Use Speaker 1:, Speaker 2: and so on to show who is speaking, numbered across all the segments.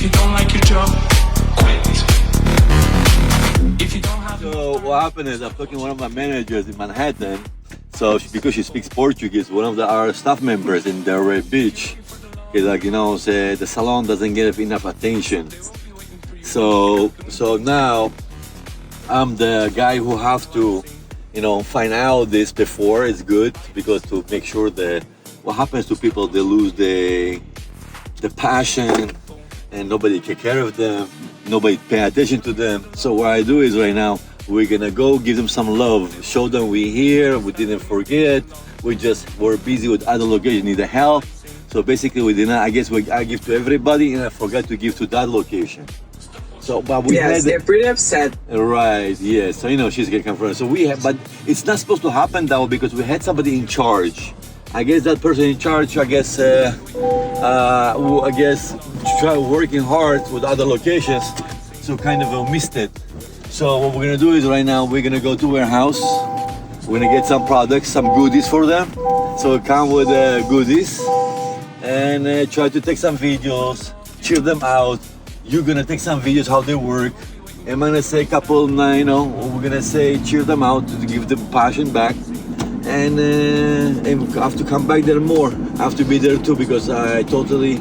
Speaker 1: you don't like your job, quit. If you don't have.
Speaker 2: So what happened is I'm talking to one of my managers in Manhattan. So because she speaks Portuguese, one of our staff members in Delray Beach is like, say the salon doesn't get enough attention. So now I'm the guy who have to, find out this before it's good, because to make sure that what happens to people, they lose the passion and nobody take care of them, nobody pay attention to them. So what I do is right now, we're gonna go give them some love, show them we're here, we didn't forget, we're busy with other locations, need the help. So basically I give to everybody and I forgot to give to that location. So, but
Speaker 3: they're pretty upset.
Speaker 2: Right, yeah. So, she's getting confronted. So but it's not supposed to happen that way, because we had somebody in charge. I guess that person in charge, try working hard with other locations, so kind of missed it. So what we're gonna do is right now, we're gonna go to warehouse. We're gonna get some products, some goodies for them. So come with goodies and try to take some videos, cheer them out. You're gonna take some videos how they work. I'm gonna say a couple, we're gonna say cheer them out to give them passion back. And have to come back there more. I have to be there too, because I totally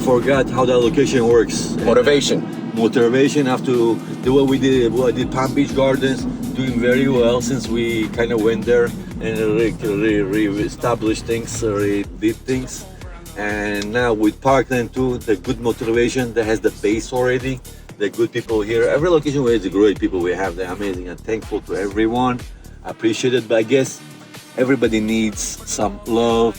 Speaker 2: forgot how that location works. Motivation. Have to do what we did. What I did Palm Beach Gardens, doing very well since we kind of went there and re-established things, did things. And now with Parkland too, the good motivation that has the base already. The good people here. Every location where it's great people we have. They're amazing. I'm thankful to everyone. I appreciate it. But I guess everybody needs some love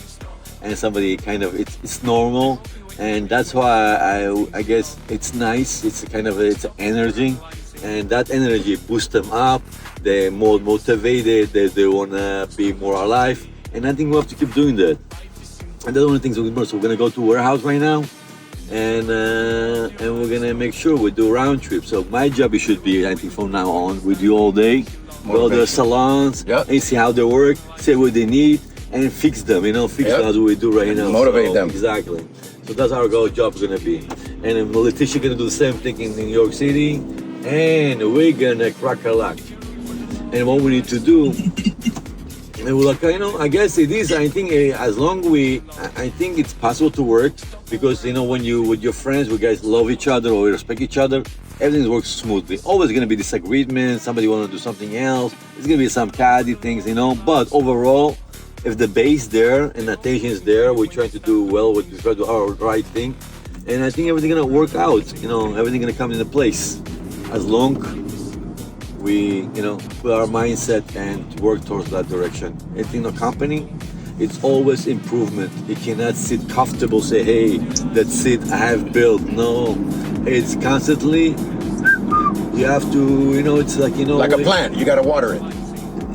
Speaker 2: and somebody it's normal. And that's why I guess it's nice. It's it's energy, and that energy boosts them up. They're more motivated. They wanna be more alive, and I think we have to keep doing that. And that's one of the things we're gonna do. So we're gonna go to warehouse right now, and we're gonna make sure we do round trips. So my job should be, I think from now on, with you all day, go to the salons, and see how they work, see what they need, and fix them. Fix them as we do right now.
Speaker 4: Motivate them.
Speaker 2: Exactly. So that's our job is gonna be. And then Letitia gonna do the same thing in New York City, and we're gonna crack a lot. And what we need to do, and we're like, I guess it is. I think as long I think it's possible to work, because when you with your friends, you guys love each other or respect each other, everything works smoothly. Always gonna be disagreements. Somebody wanna do something else. There's gonna be some catty things, But overall, if the base there and attention is there, we're trying to do well. We try to do our right thing, and I think everything's gonna work out. Everything gonna come into place as long we, put our mindset and work towards that direction. I think the company, it's always improvement. You cannot sit comfortable, say, hey, that's it, I have built. No, it's constantly. You have to, it's like,
Speaker 4: like a plant. You gotta water it.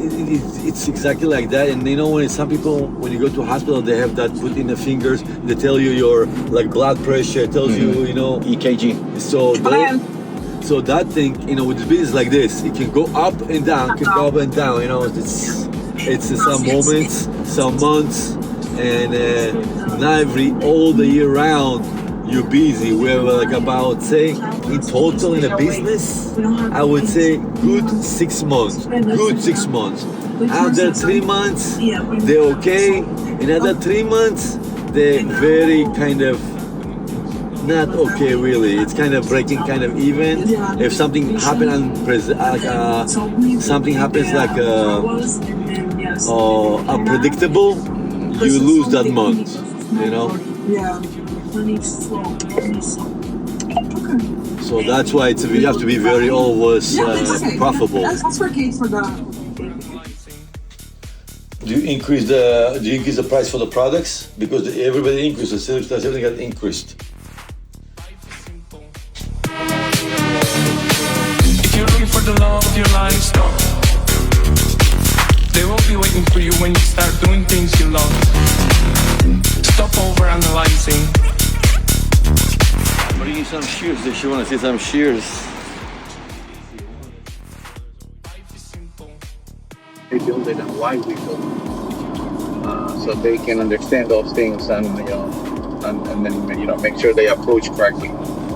Speaker 2: It's exactly like that. And when some people, when you go to a hospital, they have that put in the fingers, they tell you your blood pressure, tells you,
Speaker 4: EKG.
Speaker 2: So that thing, with the business like this, it can go up and down, it's some moments, some months, and all the year round, you're busy. We have about, say, in total in a business, I would say good 6 months. After 3 months, they're okay. Another 3 months, they're very not okay really. It's breaking even. If something happens something happens unpredictable, you lose that month. So that's why you have to be very always profitable.
Speaker 3: That's okay for the.
Speaker 2: Do you increase the price for the products? Because everybody increases, everything got increased.
Speaker 1: If you're looking for the love of your life, stop. They will be waiting for you when you start doing things you love. Stop over-analyzing.
Speaker 2: I'm bringing some shears. If you want to see some shears.
Speaker 4: They build it and why we build it, so they can understand those things and then make sure they approach correctly.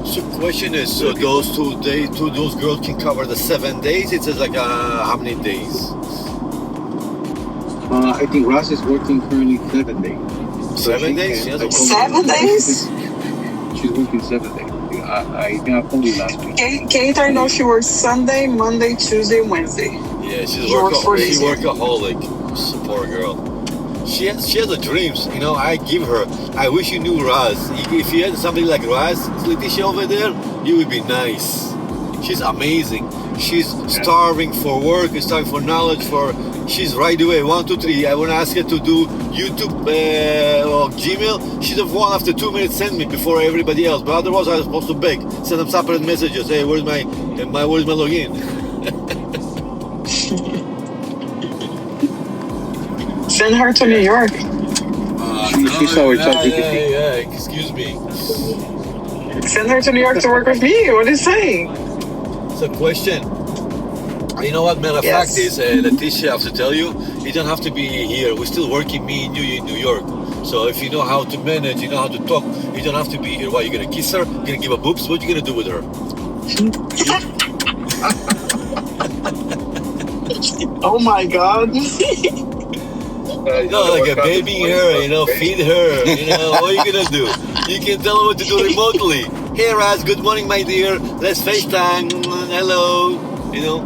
Speaker 2: So question is, so those 2 days, those girls can cover the 7 days? It says like how many days?
Speaker 4: I think Ross is working currently 7 days. So
Speaker 2: 7 days?
Speaker 4: she
Speaker 2: Yes,
Speaker 4: can-
Speaker 2: of
Speaker 4: I
Speaker 2: course.
Speaker 4: told her-
Speaker 5: 7 days?
Speaker 4: She's working 7 days. I think I told you last week.
Speaker 5: Kate, I know she works Sunday, Monday, Tuesday, Wednesday.
Speaker 2: Yeah, she's
Speaker 5: She works 4 days.
Speaker 2: workaholic. Poor girl. She has the dreams. You know, I give her. I wish you knew Raz. If you had somebody like Raz, Leticia over there, you would be nice. She's amazing. She's starving for work, starving for knowledge. She's right away. 1, 2, 3. I want to ask her to do YouTube or Gmail. She's the one after 2 minutes send me before everybody else. But otherwise, I was supposed to beg, send them separate messages. Hey, where's my login?
Speaker 5: Send her to New York.
Speaker 4: She saw her ChatGPT.
Speaker 2: Yeah, excuse me.
Speaker 5: Send her to New York to work with me. What are you saying?
Speaker 2: It's a question. You know what, matter of
Speaker 5: Yes.
Speaker 2: fact is, Leticia, I have to tell you, you don't have to be here. We're still working, me and you in New York. So if you know how to manage, you know how to talk, you don't have to be here. Why, you gonna kiss her? You gonna give her boobs? What you gonna do with her?
Speaker 5: Oh my God.
Speaker 2: You know, like a baby her, you know, feed her, you know, what are you gonna do? You can tell her what to do remotely. Hey Raz, good morning my dear, let's FaceTime, hello, you know.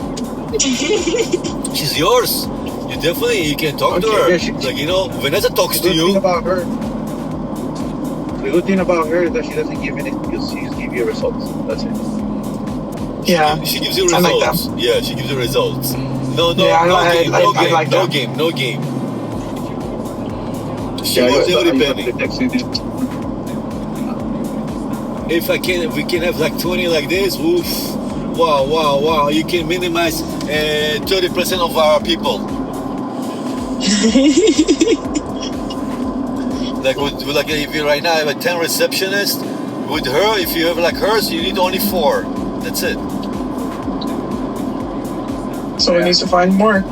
Speaker 2: She's yours. You can talk to her.
Speaker 4: Yeah,
Speaker 2: Like, you know, Vanessa talks to
Speaker 4: The good thing
Speaker 2: you.
Speaker 4: about her, the good thing about her is that she doesn't give any skills. She just gives you results. That's it.
Speaker 5: Yeah.
Speaker 2: She gives you
Speaker 5: I like
Speaker 2: results. Yeah, she gives you results. No
Speaker 5: Yeah, I like that.
Speaker 2: game. She
Speaker 4: Yeah,
Speaker 2: wants
Speaker 4: I
Speaker 2: every
Speaker 4: use
Speaker 2: penny.
Speaker 4: the texting it.
Speaker 2: If we can have like 20 like this, oof, wow, you can minimize 30% of our people. Like if you right now have a 10 receptionist, with her, if you have like hers, you need only 4. That's it.
Speaker 5: So we need to find more.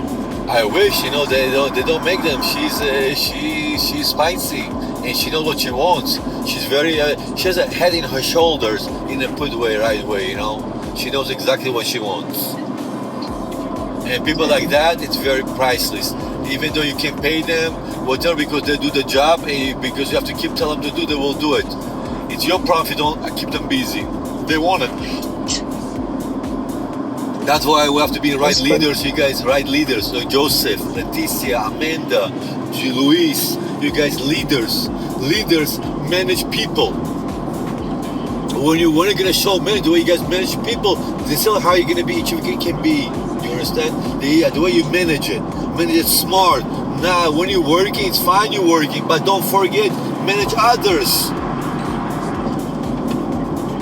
Speaker 2: I wish, you know, they don't make them. She's spicy and she knows what she wants. She's very she has a head in her shoulders in a good way, right way, you know. She knows exactly what she wants. And people like that, it's very priceless. Even though you can pay them whatever because they do the job, and because you have to keep telling them to do, they will do it. It's your problem if you don't keep them busy. They want it. That's why we have to be right leaders, you guys, right leaders. So Joseph, Leticia, Amanda, Luis, you guys leaders. Leaders manage people. When you're gonna show manage the way you guys manage people, this is how you're gonna be each of you can be. You understand? The way you manage it smart. Now when you're working, it's fine you're working, but don't forget, manage others.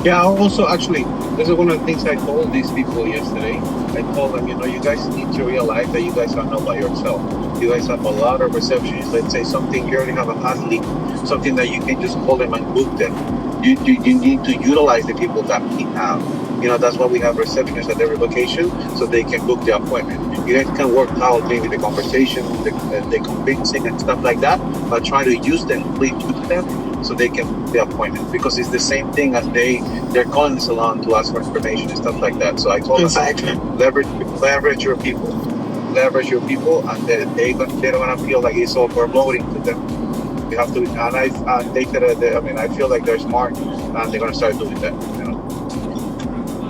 Speaker 4: Yeah, also actually, this is one of the things I told these people yesterday. I told them, you know, you guys need to realize that you guys are not by yourself. You guys have a lot of receptionists. Let's say something, you already have an athlete, something that you can just call them and book them. You need to utilize the people that we have. You know, that's why we have receptionists at every location, so they can book the appointment. You guys can work out maybe the conversation, the convincing and stuff like that, but try to use them, please use them, so they can book the appointment. Because it's the same thing as they're calling the salon to ask for information and stuff like that. So I told them, leverage your people. Leverage your people, and they don't want to feel like it's overloading to them. You have to, and they said, I feel like they're smart, and they're gonna start doing that. You know.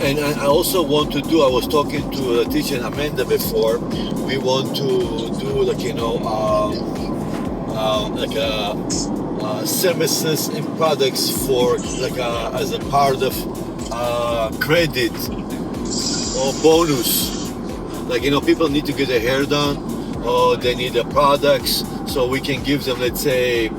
Speaker 2: And I also want to do, I was talking to Leticia and Amanda before, we want to do like, you know, services and products for like as a part of credit or bonus. Like, you know, people need to get their hair done or they need the products, so we can give them, let's say,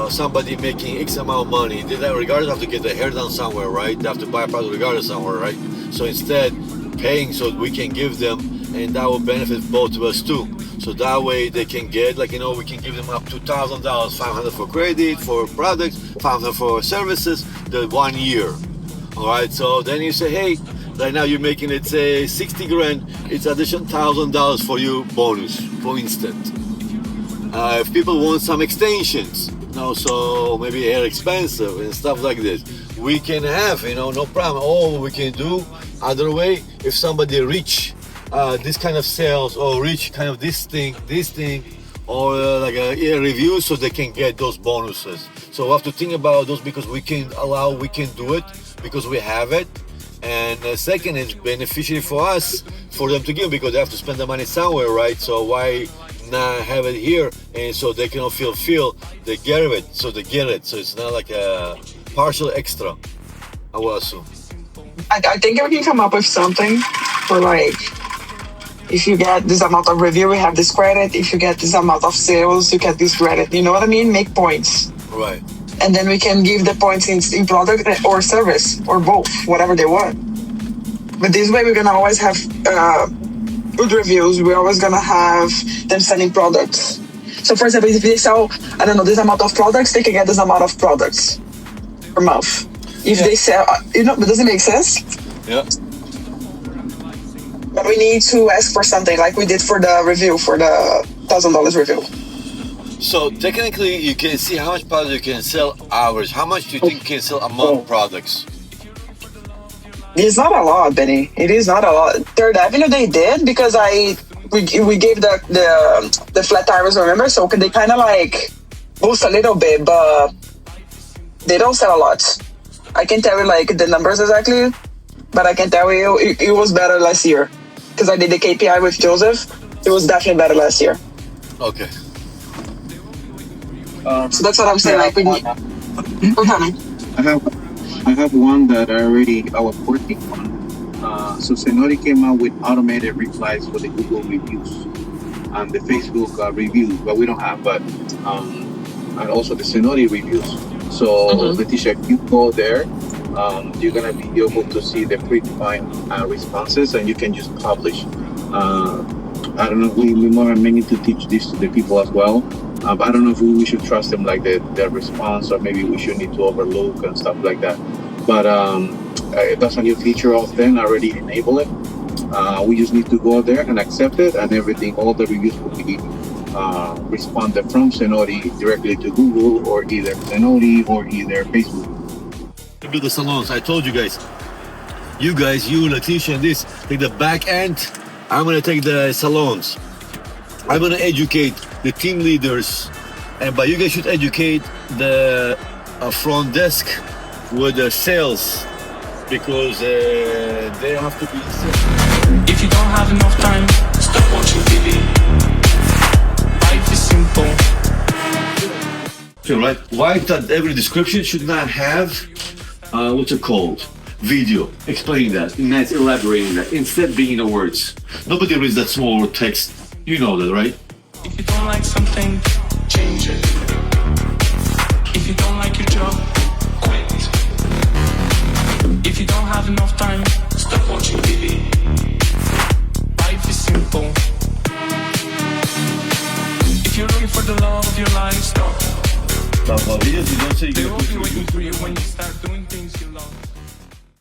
Speaker 2: somebody making X amount of money, they regardless have to get their hair done somewhere, right? They have to buy a product regardless somewhere, right? So instead, paying so we can give them, and that will benefit both of us too. So that way they can get, like, you know, we can give them up to $1,000, $500 for credit, for products, $500 for services, the 1 year. All right, so then you say, hey, right now you're making, let's say, 60 grand, it's additional $1,000 for you bonus, for instance. If people want some extensions, you know, so maybe hair expensive and stuff like this, we can have, no problem. All we can do other way, if somebody reach this kind of sales or reach kind of this thing, or like a review, so they can get those bonuses. So we have to think about those because we can do it because we have it. And second, it's beneficial for us, for them to give, because they have to spend the money somewhere, right? So why not have it here, and so they can feel they get it, so they get it. So it's not like a partial extra, I will assume.
Speaker 5: I think we can come up with something for like, if you get this amount of review, we have this credit. If you get this amount of sales, you get this credit. You know what I mean? Make points.
Speaker 2: Right.
Speaker 5: And then we can give the points in product or service or both, whatever they want. But this way, we're gonna always have good reviews. We're always gonna have them selling products. So, for example, if they sell, I don't know, this amount of products, they can get this amount of products per month. If they sell, but does it make sense?
Speaker 2: Yeah.
Speaker 5: But we need to ask for something like we did for the review, for the $1,000 review.
Speaker 2: So technically, you can see how much product you can sell average. How much do you think you can sell among products?
Speaker 5: It's not a lot, Benny. It is not a lot. Third Avenue, they did because we gave the flat tires, remember? So they kind of like boost a little bit, but they don't sell a lot. I can't tell you like the numbers exactly, but I can tell you it was better last year because I did the KPI with Joseph. It was definitely better last year.
Speaker 2: Okay.
Speaker 5: So that's what I'm saying. Like we need.
Speaker 4: I have one that I was working on. So Zenori came out with automated replies for the Google reviews and the Facebook reviews, but we don't have. But and also the Zenori reviews. So Leticia, if you go there, you're gonna be able to see the predefined responses, and you can just publish. I don't know if we may need to teach this to the people as well. But I don't know if we should trust them like their response, or maybe we should need to overlook and stuff like that. But that's a new feature of them. I already enable it. We just need to go there and accept it, and everything. All the reviews will be responded from Zenori directly to Google, or either Zenori or either Facebook.
Speaker 2: To do the salons, I told you guys, you, Leticia, and this, take the back end. I'm gonna take the salons. I'm gonna educate the team leaders, but you guys should educate the front desk with the sales, because they have to be sales.
Speaker 1: If you don't have enough time, stop watching TV. Life is simple.
Speaker 2: So, right, why that every description should not have what's it called? Video explaining that, and that's elaborating that, instead being the words. Nobody reads that small text. You know that, right?
Speaker 1: If you don't like something, change it. If you don't like your job, quit. If you don't have enough time, stop watching TV. Life is simple. If you're looking for the love of your life, stop.
Speaker 2: Videos, you don't say you
Speaker 1: They
Speaker 2: get
Speaker 1: will
Speaker 2: good
Speaker 1: be waiting
Speaker 2: reviews.
Speaker 1: for you when you start doing things you love.